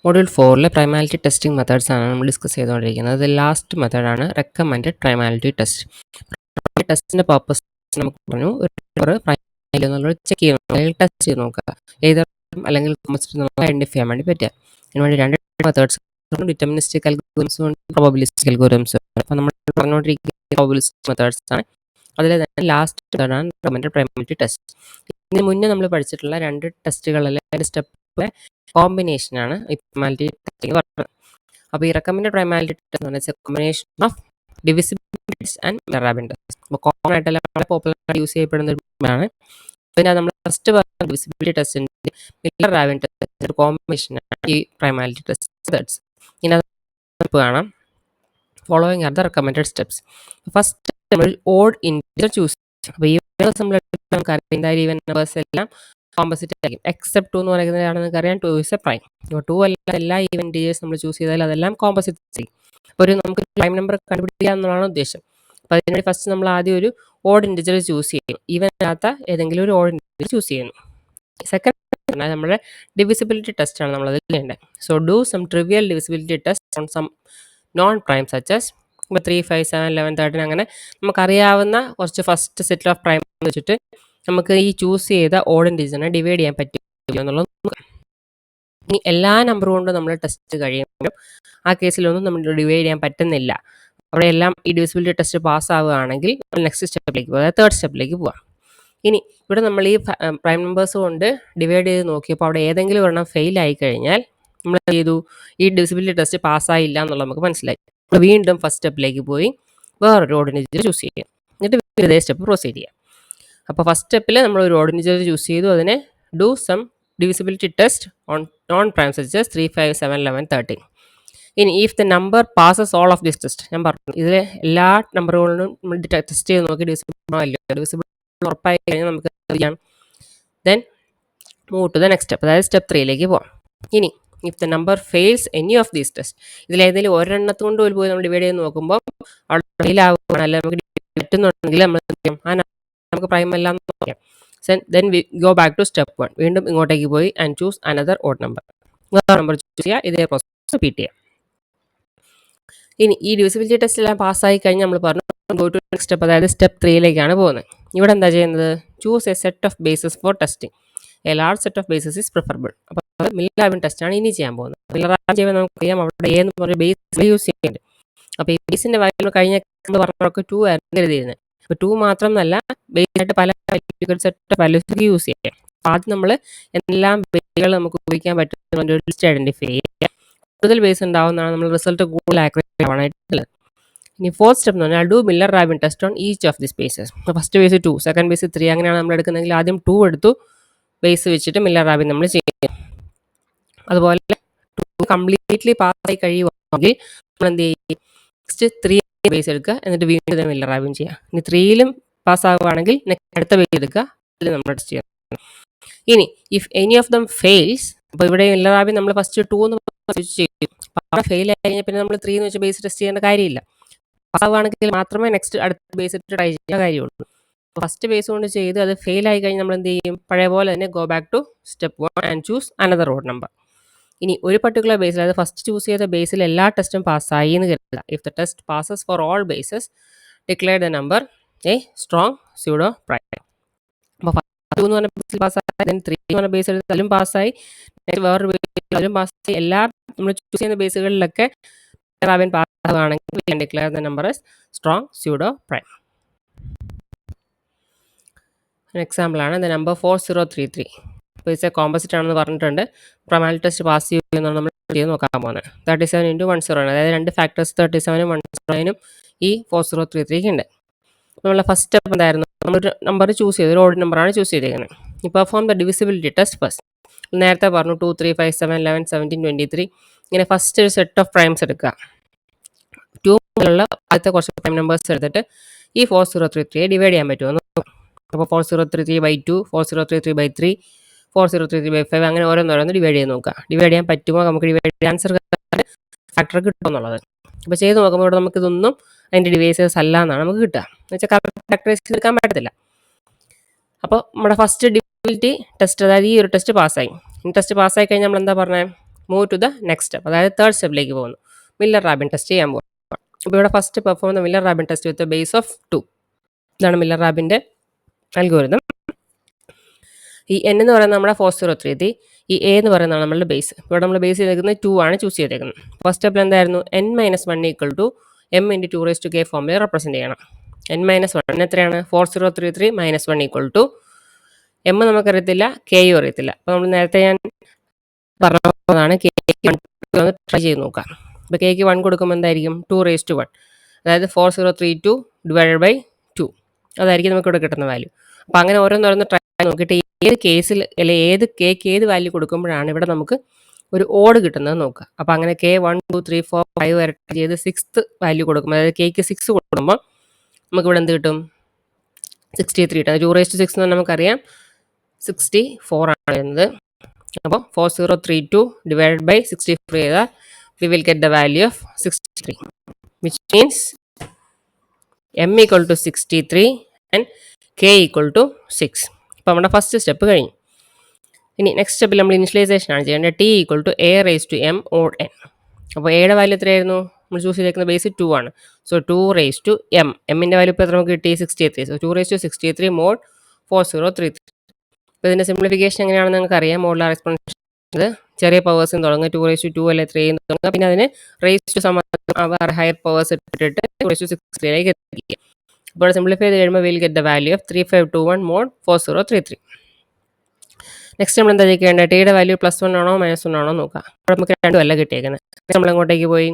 Module 4-ലെ primality testing methods ആണ് നമ്മൾ discuss ചെയ്തുകൊണ്ടിരിക്കുന്നത്. അത് ലാസ്റ്റ് മെത്തേഡാണ് റെക്കമെൻഡഡ് പ്രൈമാലിറ്റി ടെസ്റ്റ്. ടെസ്റ്റിന്റെ പർപ്പസ് നമുക്ക് പറഞ്ഞു, ഒരു പ്രൈമാലിറ്റി എന്നുള്ളത് ചെക്ക് ചെയ്യുക, ടെസ്റ്റ് ചെയ്ത് നോക്കുക, ഏത് അല്ലെങ്കിൽ ഐഡന്റിഫൈ ചെയ്യാൻ വേണ്ടി പറ്റുക. അതിനുവേണ്ടി രണ്ട് മെത്തേഡ്സ്, ഡിറ്റർമിനിസ്റ്റിക് അൽഗോരിതംസും ഉണ്ട്, പ്രോബബിലിസ്റ്റിക് അൽഗോരിതംസും. അപ്പോൾ നമ്മൾ പറഞ്ഞുകൊണ്ടിരിക്കുന്ന പ്രോബബിലിസ്റ്റിക് മെത്തേഡ്സ് ആണ്. അതിൽ തന്നെ ലാസ്റ്റ് മെത്തേഡാണ് റെക്കമെൻഡഡ് പ്രൈമാലിറ്റി ടെസ്റ്റ്. ഇതിന് മുന്നേ നമ്മൾ പഠിച്ചിട്ടുള്ള രണ്ട് ടെസ്റ്റുകളിലെ രണ്ട് സ്റ്റെപ്പ് കോമ്പിനേഷനാണ് ഈ പ്രൈമാലിറ്റി ടെസ്റ്റിംഗ് പറയുന്നത്. അപ്പോൾ ഈ റെക്കമെൻഡഡ് പ്രൈമാലിറ്റി ടെസ്റ്റ് എന്ന് പറഞ്ഞാൽ combination of divisibility test and mirror test. അപ്പോൾ കോമൺ ആയിട്ട് വളരെ പോപ്പുലർ യൂസ് ചെയ്യപ്പെടുന്ന ആണ്. പിന്നെ നമ്മൾ ഫസ്റ്റ് പറഞ്ഞ ഡിവിസിബിലിറ്റി ടെസ്റ്റിന്റെ മിറർ ടെസ്റ്റ് ഒരു കോമ്പിനേഷനാണ് ഈ പ്രൈമാലിറ്റി ടെസ്റ്റ് മെത്തേഡ്സ്. ഇനി അത് കാണാം. Following are the recommended steps. First നമ്മൾ ഓഡ് ഇൻറ്റിജർ ചൂസ് ചെയ്യും. അപ്പോൾ ഈ നമ്മൾ നമുക്കറിയാം ഈവൻ നമ്പേഴ്സ് എല്ലാം കോമ്പോസിറ്റ് ആയിരിക്കും. എക്സെപ്റ്റ് 2 എന്ന് പറയുന്നതാണ് നമുക്കറിയാം 2 ഇസ് എ പ്രൈം. അപ്പോൾ 2 അല്ല എല്ലാ ഈവൻ ഇൻറ്റിജേഴ്സ് നമ്മൾ ചൂസ് ചെയ്താൽ അതെല്ലാം കോമ്പോസിറ്റ് ആയിരിക്കും. അപ്പോൾ നമുക്ക് പ്രൈം നമ്പർ കണ്ടുപിടിക്കുക എന്നുള്ളതാണ് ഉദ്ദേശം. അപ്പോൾ അതിനുവേണ്ടി ഫസ്റ്റ് നമ്മൾ ആദ്യം ഒരു ഓഡ് ഇൻറ്റിജർ ചൂസ് ചെയ്യും. ഈവൻ അല്ലാത്ത ഏതെങ്കിലും ഒരു ഓഡ് ഇൻറ്റിജർ ചൂസ് ചെയ്യുന്നു. സെക്കൻഡ് നമ്മുടെ ഡിവിസിബിലിറ്റി ടെസ്റ്റ് ആണ് നമ്മൾ അതിൽ ചെയ്യേണ്ടത്. So do some trivial divisibility test on some non prime such as ഇപ്പോൾ 3, 5, 7, 11, 13 അങ്ങനെ നമുക്കറിയാവുന്ന കുറച്ച് ഫസ്റ്റ് സെറ്റ് ഓഫ് പ്രൈം വെച്ചിട്ട് നമുക്ക് ഈ ചൂസ് ചെയ്ത ഓഡ് ഇൻറ്റിജറിനെ ഡിവൈഡ് ചെയ്യാൻ പറ്റില്ല എന്നുള്ളത് നോക്കാം. ഇനി എല്ലാ നമ്പർ കൊണ്ടും നമ്മൾ ടെസ്റ്റ് കഴിയുമ്പോഴും ആ കേസിലൊന്നും നമ്മൾ ഡിവൈഡ് ചെയ്യാൻ പറ്റുന്നില്ല. അവിടെ എല്ലാം ഈ ഡിവിസിബിലിറ്റി ടെസ്റ്റ് പാസ് ആവുകയാണെങ്കിൽ നെക്സ്റ്റ് സ്റ്റെപ്പിലേക്ക് പോകുക, അതായത് തേർഡ് സ്റ്റെപ്പിലേക്ക് പോവാം. ഇനി ഇവിടെ നമ്മൾ ഈ പ്രൈം നമ്പേഴ്സ് കൊണ്ട് ഡിവൈഡ് ചെയ്ത് നോക്കിയപ്പോൾ അവിടെ ഏതെങ്കിലും ഒരെണ്ണം ഫെയിൽ ആയി കഴിഞ്ഞാൽ നമ്മൾ എന്ത് ചെയ്തു, ഈ ഡിവിസിബിലിറ്റി ടെസ്റ്റ് പാസ്സായില്ല എന്നുള്ളത് നമുക്ക് മനസ്സിലായി. നമ്മൾ വീണ്ടും ഫസ്റ്റ് സ്റ്റെപ്പിലേക്ക് പോയി വേറൊരു ഓഡ് ഇൻറ്റിജർ ചൂസ് ചെയ്യുക, എന്നിട്ട് ഇതേ സ്റ്റെപ്പ് പ്രൊസീഡ് ചെയ്യാം. അപ്പോൾ ഫസ്റ്റ് സ്റ്റെപ്പിൽ നമ്മൾ ഒരു ഓഡ് ഇൻറ്റിജർ ചൂസ് ചെയ്തു, അതിനെ do some divisibility test on non prime such as 3, 5, 7, 11, 13. ഇനി if the number passes all of this test, ഞാൻ പറഞ്ഞു ഇതിലെ എല്ലാ നമ്പറുകളിലും നമ്മൾ ടെസ്റ്റ് ചെയ്ത് നോക്കി ഡിവിസിബിൾ ഉറപ്പായി കഴിഞ്ഞാൽ നമുക്ക് ചെയ്യാം. Then move to the next step, അതായത് സ്റ്റെപ്പ് 3ലേക്ക് പോകാം. ഇനി if the number fails any of these test, ഇതിലേതെങ്കിലും ഒരെണ്ണത്ത് കൊണ്ട് പോയി നമ്മൾ ഡിവൈഡ് ചെയ്ത് നോക്കുമ്പോൾ അവിടെ ഫെയിൽ ആവുകയാണ്, അല്ലെങ്കിൽ നമുക്ക് പറ്റുന്നുണ്ടെങ്കിൽ നമ്മൾ നമുക്ക് പ്രൈം അല്ല എന്ന് പറയാം. Then we go back to step 1, വീണ്ടും ഇങ്ങോട്ടേക്ക് പോയി and choose another odd number, വേറെ നമ്പർ ചൂസ് ചെയ്യുക, ഇതേ പ്രോസസ് റിപ്പീറ്റ് ചെയ്യുക. ഇനി ഈ ഡിവിസിബിലിറ്റി ടെസ്റ്റ് എല്ലാം പാസ്സായി കഴിഞ്ഞാൽ നമ്മൾ പറഞ്ഞു ഗോ ടു നെക്സ്റ്റ് സ്റ്റെപ്പ്, അതായത് സ്റ്റെപ്പ് 3ലേക്കാണ് പോകുന്നത്. ഇവിടെ എന്താ ചെയ്യുന്നത്, choose A set of bases four testing, A large set of bases is preferable. അപ്പോൾ മില്ലർ ടെസ്റ്റ് ആണ് ഇനി ചെയ്യാൻ പോകുന്നത്. മില്ലർ ചെയ്യുമ്പോൾ നമുക്കറിയാം അവിടെ ഏന്ന് പറഞ്ഞ ബേസ് യൂസ് ചെയ്യുന്നുണ്ട്. അപ്പോൾ ഈ ബേസിന്റെ വാല്യൂ കഴിഞ്ഞ പറഞ്ഞവർക്ക് 2 ആയിരുന്നു എഴുതിയിരുന്നത്. അപ്പോൾ 2 മാത്രമല്ല, ബേസായിട്ട് പല സെറ്റ് വാല്യൂസ് യൂസ് ചെയ്യാം. ആദ്യം നമ്മൾ എന്തെല്ലാം ബേസുകൾ നമുക്ക് ഉപയോഗിക്കാൻ പറ്റുന്ന ലിസ്റ്റ് ഐഡന്റിഫൈ ചെയ്യുക. കൂടുതൽ ബേസ് ഉണ്ടാവുന്നതാണ് നമ്മൾ റിസൾട്ട് കൂടുതൽ ആക്യുറേറ്റ് ആവാനായിട്ടുള്ളത്. ഇനി ഫോർത്ത് സ്റ്റെപ്പ് എന്ന് പറഞ്ഞാൽ do Miller Rabin test on each of this bases. First base 2, second base 3 അങ്ങനെയാണ് നമ്മൾ എടുക്കുന്നതെങ്കിൽ ആദ്യം 2 എടുത്തു ബേസ് വെച്ചിട്ട് മില്ലർ റാബിൻ നമ്മൾ ചെയ്യും. അതുപോലെ 2 കംപ്ലീറ്റ്ലി പാസ്സായി കഴിയുവാണെങ്കിൽ നമ്മൾ എന്ത് ചെയ്യും, നെക്സ്റ്റ് 3 ബേസ് എടുക്കുക, എന്നിട്ട് വീണ്ടും മില്ലർ റാബിൻ ചെയ്യുക. ഇനി 3ലും പാസ്സാവുകയാണെങ്കിൽ നെക്സ്റ്റ് അടുത്ത ബേസ് എടുക്കുക, അതിൽ നമ്മൾ ടെസ്റ്റ് ചെയ്യുക. ഇനി if any of them fails, അപ്പോൾ ഇവിടെ മില്ലർ റാബിൻ നമ്മൾ ഫസ്റ്റ് 2 എന്ന് ചെയ്യും, അവിടെ ഫെയിൽ ആയി കഴിഞ്ഞാൽ പിന്നെ നമ്മൾ 3 എന്ന് വെച്ച് ബേസ് ടെസ്റ്റ് ചെയ്യേണ്ട കാര്യമില്ല. പാസ്സാവുകയാണെങ്കിൽ മാത്രമേ നെക്സ്റ്റ് അടുത്ത ബേസ് ട്രൈ ചെയ്യാൻ കാര്യമുള്ളൂ. ഫസ്റ്റ് ബേസ് കൊണ്ട് ചെയ്ത് അത് ഫെയിൽ ആയി കഴിഞ്ഞാൽ നമ്മൾ എന്ത് ചെയ്യും, പഴയ പോലെ തന്നെ go back to step 1 and choose another odd number. ഇനി ഒരു പർട്ടിക്കുലർ ബേസിൽ, അതായത് ഫസ്റ്റ് ചൂസ് ചെയ്ത ബേസിൽ എല്ലാ ടെസ്റ്റും പാസ്സായി എന്ന് കരുതുക. If the test passes for all bases declare the number A strong pseudo prime. അപ്പോൾ 2 എന്ന് പറഞ്ഞ ബേസിൽ പാസ്സായി, 3 എന്ന് പറഞ്ഞ ബേസിൽ അതിലും പാസ്സായി, വേറൊരു ബേസിലും പാസ്സായി, എല്ലാ നമ്മൾ ചൂസ് ചെയ്യുന്ന ബേസുകളിലൊക്കെ റാബിൻ പാസ്സാവുകയാണെങ്കിൽ we can declare the number as strong pseudo prime. Example ആണ് ദ നമ്പർ 4033. അപ്പോൾ ഇറ്റ്സ് എ കോമ്പോസിറ്റ് ആണെന്ന് പറഞ്ഞിട്ടുണ്ട്. പ്രൈമാലിറ്റി ടെസ്റ്റ് പാസ് ചെയ്യുമെന്നാണ് നമ്മൾ ചെയ്ത് നോക്കാൻ പോകുന്നത്. 37 × 10 ആണ്, അതായത് രണ്ട് ഫാക്ടേഴ്സ് 37 109 ഈ 4033 ഉണ്ട്. നമ്മളെ ഫസ്റ്റ് സ്റ്റെപ്പ് എന്തായിരുന്നു, നമ്മളൊരു നമ്പർ ചൂസ് ചെയ്ത്, ഒരു ഓഡ് നമ്പറാണ് ചൂസ് ചെയ്തിരിക്കുന്നത്. ഈ perform the divisibility test first. നേരത്തെ പറഞ്ഞു 2, 3, 5, 7, 11, 17, 23 ഇങ്ങനെ ഫസ്റ്റ് ഒരു സെറ്റ് ഓഫ് പ്രൈംസ് എടുക്കുക. 2 മുതലുള്ള ആദ്യത്തെ കുറച്ച് പ്രൈം നമ്പേഴ്സ് എടുത്തിട്ട് ഈ 4033 ഡിവൈഡ് ചെയ്യാൻ പറ്റുമോ. അപ്പോൾ 4033/2, 4033/3, 4033/5 അങ്ങനെ ഓരോന്നോരോന്ന് ഡിവൈഡ് ചെയ്ത് നോക്കുക. ഡിവൈഡ് ചെയ്യാൻ പറ്റുമോ, നമുക്ക് ഡിവൈഡ് ആൻസർ ഫാക്ടർ കിട്ടുമോ എന്നുള്ളത്. അപ്പോൾ ചെയ്ത് നോക്കുമ്പോൾ ഇവിടെ നമുക്ക് ഇതൊന്നും അതിൻ്റെ ഡിവൈസേഴ്സ് അല്ല എന്നാണ് നമുക്ക് കിട്ടുക. എന്ന് വെച്ചാൽ കറക്റ്റ് ഫാക്ടറൈസ് എടുക്കാൻ പറ്റത്തില്ല. അപ്പോൾ നമ്മുടെ ഫസ്റ്റ് ഡിവിസിബിലിറ്റി ടെസ്റ്റ്, അതായത് ഈ ഒരു ടെസ്റ്റ് പാസ്സായി. ഈ ടെസ്റ്റ് പാസ്സായി കഴിഞ്ഞാൽ നമ്മൾ എന്താ പറഞ്ഞത്, move to the next step, അതായത് തേർഡ് സ്റ്റെപ്പിലേക്ക് പോകുന്നു. മില്ലർ റാബിൻ ടെസ്റ്റ് ചെയ്യാൻ പോകും. അപ്പോൾ ഇവിടെ first perform the Miller Rabin test with base of 2. ഇതാണ് മില്ലർ റാബിൻ്റെ അൽഗോരിതം. ഈ n എന്ന് പറയുന്നത് നമ്മുടെ 4033, ഈ a എന്ന് പറയുന്നതാണ് നമ്മളുടെ ബേസ്. ഇവിടെ നമ്മൾ ബേസ് ചെയ്തേക്കുന്നത് 2 ആണ് ചൂസ് ചെയ്തേക്കുന്നത്. ഫസ്റ്റ് സ്റ്റെപ്പിൽ എന്തായിരുന്നു, n-1 equal to m into 2k ഫോമിൽ റെപ്രസെൻറ്റ് ചെയ്യണം. n-1 എത്രയാണ്, 4033 - 1 ഈക്വൽ ടു m നമുക്കറിയത്തില്ല, kയും അറിയത്തില്ല. അപ്പോൾ നമ്മൾ നേരത്തെ ഞാൻ പറഞ്ഞതാണ് kക്ക് 1 ട്രൈ ചെയ്ത് നോക്കാം. അപ്പോൾ kക്ക് 1 കൊടുക്കുമ്പോൾ എന്തായിരിക്കും, 2^1, അതായത് 4032 ഡിവൈഡഡ് ബൈ 2, അതായിരിക്കും നമുക്ക് ഇവിടെ കിട്ടുന്ന വാല്യൂ. അപ്പോൾ അങ്ങനെ ഓരോന്നോരോന്ന് ട്രൈ നോക്കിയിട്ട് ഏത് കേസിൽ അല്ലെങ്കിൽ ഏത് കേക്ക് ഏത് വാല്യൂ കൊടുക്കുമ്പോഴാണ് ഇവിടെ നമുക്ക് ഒരു ഓഡ് കിട്ടുന്നത് നോക്കുക. അപ്പോൾ അങ്ങനെ k 1 2 3 4 5 വരെ ചെയ്ത് 6th വാല്യൂ കൊടുക്കുമ്പോൾ, അതായത് കേക്ക് 6 കൊടുക്കുമ്പോൾ നമുക്ക് ഇവിടെ എന്ത് കിട്ടും, 63 കിട്ടും. 2^6 എന്ന് നമുക്കറിയാം 64 ആണ് വരുന്നത്. അപ്പോൾ 4032 ഡിവൈഡഡ് ബൈ 64 ചെയ്താൽ we will get the value of 63, which means m equal to 63 and k equal to 6. അപ്പോൾ നമ്മുടെ ഫസ്റ്റ് സ്റ്റെപ്പ് കഴിഞ്ഞു. ഇനി നെക്സ്റ്റ് സ്റ്റെപ്പിൽ നമ്മൾ ഇനിഷ്യലൈസേഷൻ ആണ് ചെയ്യേണ്ടത്. t equal to a raise to m odd n. അപ്പോൾ എയുടെ വാല്യൂ എത്രയായിരുന്നു, നമ്മൾ ചൂസ് ചെയ്തേക്കുന്ന ബേസ് 2 ആണ്. സോ 2 റേസ് ടു m, എമ്മിൻ്റെ വാല്യൂ ഇപ്പോൾ എത്ര നമുക്ക് കിട്ടി, 63. So 2 raise to 63 mod 4033. അപ്പോൾ ഇതിൻ്റെ സിംപ്ലിഫിക്കേഷൻ എങ്ങനെയാണെന്ന് നിങ്ങൾക്ക് അറിയാം. മോഡുലാർ എക്സ്പോണൻഷ്യൽ ചെറിയ പവേഴ്സിൽ തുടങ്ങുക, 2 റേസ് ടു 2 അല്ലെ 3 എന്ന് തുടങ്ങുക, പിന്നെ അതിന് റേസ് ടു ഹയർ പവേഴ്സ് ഇട്ടിട്ട് 2 റേസ് ടു 63 എത്തിക്കുക. അപ്പോൾ സിംപ്ലിഫൈ ചെയ്ത് കഴിയുമ്പോൾ will get the value of 3521 mod 4033. Next നമ്മൾ എന്താ ചെയ്യേണ്ടത്, ടിയുടെ വാല്യൂ +1 ആണോ -1 ആണോ നോക്കാം. അപ്പോൾ നമുക്ക് രണ്ടും അല്ല കിട്ടിയേക്കുന്നത്. നമ്മൾ അങ്ങോട്ടേക്ക് പോയി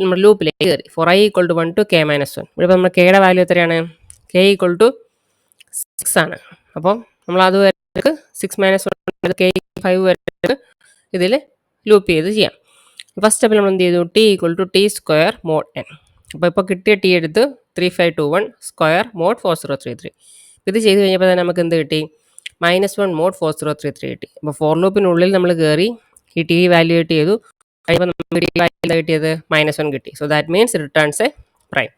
നമ്മൾ ലൂപ്പിലേക്ക് കയറി. For i equal to 1 to k - 1. ഇവിടെ നമ്മൾ കെയുടെ വാല്യൂ എത്രയാണ്, k ഈക്വൽ ടു 6 ആണ്. അപ്പോൾ നമ്മൾ അതുവരെ 6 - 1 k 5 വരെ ഇതിൽ ലൂപ്പ് ചെയ്ത് ചെയ്യാം. ഫസ്റ്റ് സ്റ്റെപ്പിൽ നമ്മൾ എന്ത് ചെയ്തു, t equal to t square mod n. അപ്പോൾ ഇപ്പോൾ കിട്ടിയ t എടുത്ത് 3521 സ്ക്വയർ മോഡ് 4033. ഇത് ചെയ്ത് കഴിഞ്ഞപ്പോൾ തന്നെ നമുക്ക് എന്ത് കിട്ടി, -1 മോഡ് 4033 കിട്ടി. അപ്പോൾ ഫോർ ലൂപ്പിനുള്ളിൽ നമ്മൾ കയറി ഈ ടി വാല്യൂവേറ്റ് ചെയ്തു. കഴിയുമ്പോൾ നമുക്ക് ടി വാല്യൂ കിട്ടിയത് -1 കിട്ടി. So that means returns A prime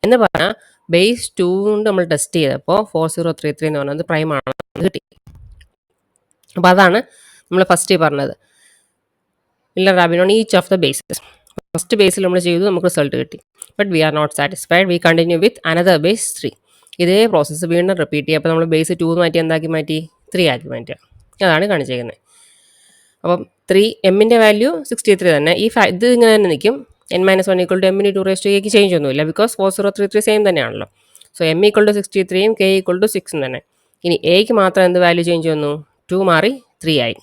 എന്ന് പറഞ്ഞാൽ ബേസ് 2 കൊണ്ട് നമ്മൾ ടെസ്റ്റ് ചെയ്തപ്പോൾ 4033 എന്ന് പറഞ്ഞത് പ്രൈം ആണെന്ന് കിട്ടി. അപ്പോൾ അതാണ് നമ്മൾ ഫസ്റ്റ് പറഞ്ഞത്, Miller Rabin on each of the bases. First ബേസിൽ നമ്മൾ ചെയ്തു, നമുക്ക് റിസൾട്ട് കിട്ടി. But we are not satisfied, we continue with another base 3. ഇതേ പ്രോസസ്സ് വീണ്ടും റിപ്പീറ്റ് ചെയ്യുക. അപ്പോൾ നമ്മൾ ബേസ് 2 മാറ്റി എന്താക്കി മാറ്റി, 3 ആക്കി മാറ്റുക. അതാണ് കാണിച്ചേക്കുന്നത്. അപ്പം 3 എമ്മിൻ്റെ വാല്യൂ 63 തന്നെ. ഇത് ഇങ്ങനെ തന്നെ നിൽക്കും. n-1 equal to m into 2 raise to kക്ക് ചേഞ്ച് ഒന്നുമില്ല, ബിക്കോസ് 4033 സെയിം തന്നെയാണല്ലോ. സോ m ഈക്വൽ ടു 63യും k ഈക്വൽ ടു 6 തന്നെ. ഇനി എക്ക് മാത്രം എന്ത് വാല്യൂ ചേഞ്ച് വന്നു, 2 മാറി 3 ആയി.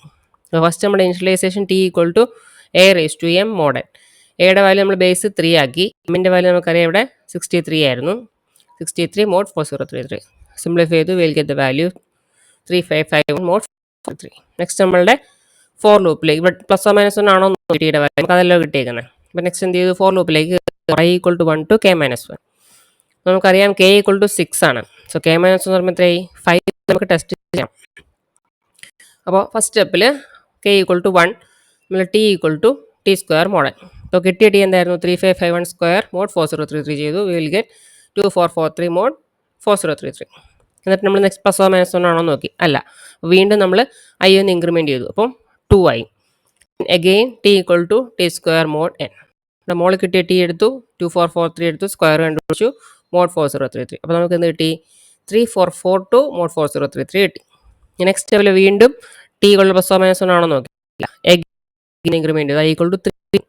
അപ്പോൾ ഫസ്റ്റ് നമ്മുടെ initialisation t equal to a raise to m mod n. എയുടെ വാല്യൂ നമ്മൾ ബേസ് 3 ആക്കി, എമ്മിൻ്റെ വാല്യൂ നമുക്കറിയാം ഇവിടെ 63 ആയിരുന്നു. 63 മോഡ് 4033. സിംപ്ലിഫൈ ചെയ്തു, will get the value 3551 mod 43. Next നമ്മളുടെ ഫോർ ലൂപ്പിലേക്ക്, ഇവിടെ +1 ആണോ ടിയുടെ വാല്യൂ, നമുക്ക് അതെല്ലാം കിട്ടിയേക്കുന്നത്. അപ്പോൾ നെക്സ്റ്റ് എന്ത് ചെയ്തു, ഫോർ ലൂപ്പിലേക്ക് i equal to 1 to k - 1. നമുക്കറിയാം k ഈക്വൽ ടു 6 ആണ്. സോ k - 1 എന്ന് പറയുമ്പോൾ എത്രയായി, 5 നമുക്ക് ടെസ്റ്റ് ചെയ്യാം. അപ്പോൾ ഫസ്റ്റ് സ്റ്റെപ്പിൽ k ഈക്വൽ ടു 1, നമ്മൾ t equal to t square mod n. അപ്പോൾ കിട്ടിയ ടി എന്തായിരുന്നു, 3551 സ്ക്വയർ മോഡ് 4033 ചെയ്തു. We will get 2443 mod 4033. എന്നിട്ട് നമ്മൾ നെക്സ്റ്റ് +1 ആണോ നോക്കി, അല്ല. വീണ്ടും നമ്മൾ i ഒന്ന് ഇൻക്രിമെൻറ്റ് ചെയ്തു, അപ്പം 2 ആയി. Again t equal to t square mod n. നമ്മുടെ മോൾ കിട്ടിയ t എടുത്തു, 2443 എടുത്തു, സ്ക്വയർ കണ്ടുപിടിച്ചു, മോഡ് 4033. അപ്പോൾ നമുക്ക് എന്ത് കിട്ടി, 3442 മോഡ് 4033 കിട്ടി. നെക്സ്റ്റ് സ്റ്റെപ്പിൽ വീണ്ടും t ഈക്വൽ ടു +1 ആണോ നോക്കില്ല, അഗെയിൻ ഇൻക്രിമെൻറ്റ് ചെയ്തു, i ഈക്വൽ ടു 3.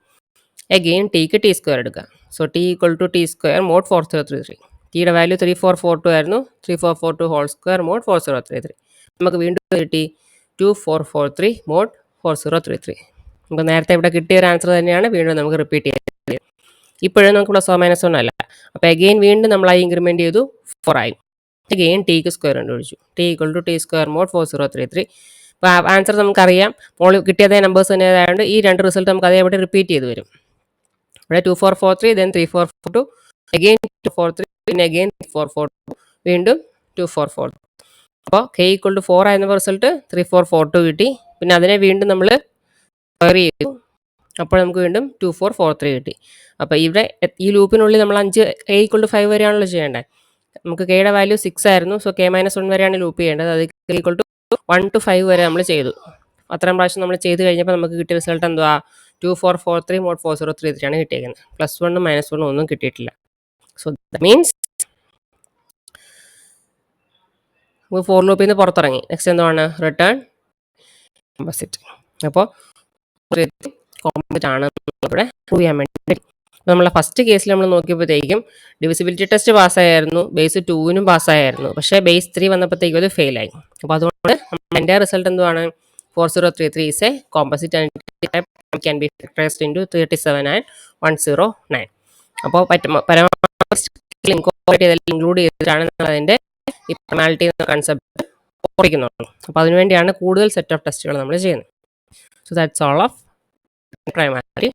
അഗെയിൻ ടിക്ക് t സ്ക്വയർ എടുക്കുക. So t equal to t square mod 4033. ടിയുടെ വാല്യൂ 3442 ആയിരുന്നു, 3442 ഹോൾ സ്ക്വയർ മോഡ് 4033. നമുക്ക് വീണ്ടും കിട്ടി 2443 മോഡ് 4033. നമുക്ക് നേരത്തെ ഇവിടെ കിട്ടിയ ഒരു ആൻസർ തന്നെയാണ് വീണ്ടും നമുക്ക് റിപ്പീറ്റ് ചെയ്യാൻ. ഇപ്പോഴും നമുക്ക് +1 അല്ല. അപ്പോൾ അഗെയിൻ വീണ്ടും നമ്മൾ i ഇൻക്രിമെൻറ്റ് ചെയ്തു, 4 ആയി. അഗെയിൻ ടിക്ക് സ്ക്വയർ കണ്ടുപിടിച്ചു, t equal to t square mod 4033. അപ്പോൾ ആൻസർ നമുക്കറിയാം, മോൾ കിട്ടിയതേ നമ്പേഴ്സ് തന്നെ ആയതുകൊണ്ട് ഈ രണ്ട് റിസൾട്ട് നമുക്ക് അതേപോലെ റിപ്പീറ്റ് ചെയ്ത് വരും. ഇവിടെ 2443, then 3442, again 243, പിന്നെ again 442, വീണ്ടും 244. അപ്പോൾ k ഈക്വൽ ടു 4 ആയിരുന്ന റിസൾട്ട് 3442 കിട്ടി. പിന്നെ അതിനെ വീണ്ടും നമ്മൾ സ്ക്വയർ ചെയ്തു, അപ്പോൾ നമുക്ക് വീണ്ടും 2443 കിട്ടി. അപ്പോൾ ഇവിടെ ഈ ലൂപ്പിനുള്ളിൽ നമ്മൾ 5 k ഈക്വൽ ടു 5 വരെയാണല്ലോ ചെയ്യേണ്ടത്. നമുക്ക് kയുടെ വാല്യൂ 6 ആയിരുന്നു. സോ k - 1 വരെയാണ് ലൂപ്പ് ചെയ്യേണ്ടത്. അത് k ഈക്വൽ ടു 1 to 5 വരെ നമ്മൾ ചെയ്തു. അത്രയും പ്രാവശ്യം നമ്മൾ ചെയ്ത് കഴിഞ്ഞപ്പോൾ നമുക്ക് കിട്ടിയ റിസൾട്ട് എന്തുവാ 2443 mod 4033 ആണ് കിട്ടിയിരിക്കുന്നത്. +1 -1 ഒന്നും കിട്ടിയിട്ടില്ല. സോ ദാറ്റ് മീൻസ് ഫോർ ലൂപ്പിൽ നിന്ന് പുറത്തിറങ്ങി. നെക്സ്റ്റ് എന്താണ് റിട്ടേൺ കോമ്പസിറ്റ്. അപ്പോൾ കോമ്പസിറ്റ് ആണ് ഇവിടെ പ്രൂവ് ചെയ്യാൻ വേണ്ടി. നമ്മളെ ഫസ്റ്റ് കേസിൽ നമ്മൾ നോക്കിയപ്പോഴത്തേക്കും ഡിവിസിബിലിറ്റി ടെസ്റ്റ് പാസ്സായിരുന്നു, ബേസ് 2നും പാസ്സായിരുന്നു, പക്ഷേ ബേസ് 3 വന്നപ്പോഴത്തേക്കും അത് ഫെയിലായി. അപ്പോൾ അതുകൊണ്ട് എൻ്റെ റിസൾട്ട് എന്തുവാണ് 4033 is A composite and can be factorised into 37 and 109. അപ്പോൾ പരമാവധി ഇൻക്ലൂഡ് ചെയ്തിട്ടാണ് അതിൻ്റെ ഈ പെനാൽറ്റി എന്ന കൺസെപ്റ്റ് ഓർമ്മിക്കുന്നുള്ളൂ. അപ്പോൾ അതിനുവേണ്ടിയാണ് കൂടുതൽ സെറ്റ് ഓഫ് ടെസ്റ്റുകൾ നമ്മൾ ചെയ്യുന്നത്. So that's all of primality